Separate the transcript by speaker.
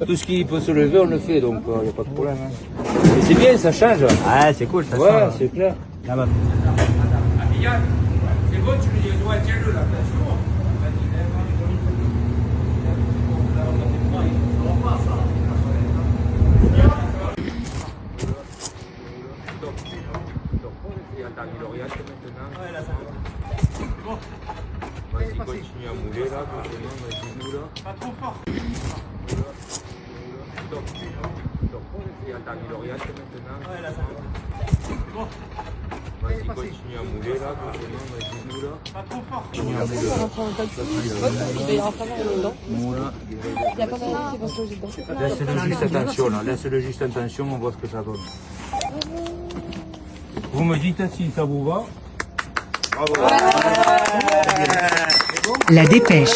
Speaker 1: Tout ce qui peut se lever, on le fait, donc il n'y a pas de problème. Hein. Et c'est bien, ça change.
Speaker 2: Ah, c'est cool, ça
Speaker 1: Ouais,
Speaker 2: change.
Speaker 1: c'est clair.
Speaker 2: Ah bah.
Speaker 1: C'est bon, tu lui dis, tiens-le là. Vas-y, continue à mouler là, vas-y, nous là. Pas trop fort. Stop. Et attends, l'oriente maintenant. Ouais, là, ça va. Bon. Vas-y, continue à mouler là, vas-y, nous là. Pas trop fort. Continue à mouler.
Speaker 3: Il va en falloir dedans. Il n'y a pas mal qui vont se loger dedans.
Speaker 1: Laisse-le juste attention là, laisse-le juste attention, on voit ce que ça donne. Vous me dites si ça vous va. Bravo.
Speaker 4: La dépêche.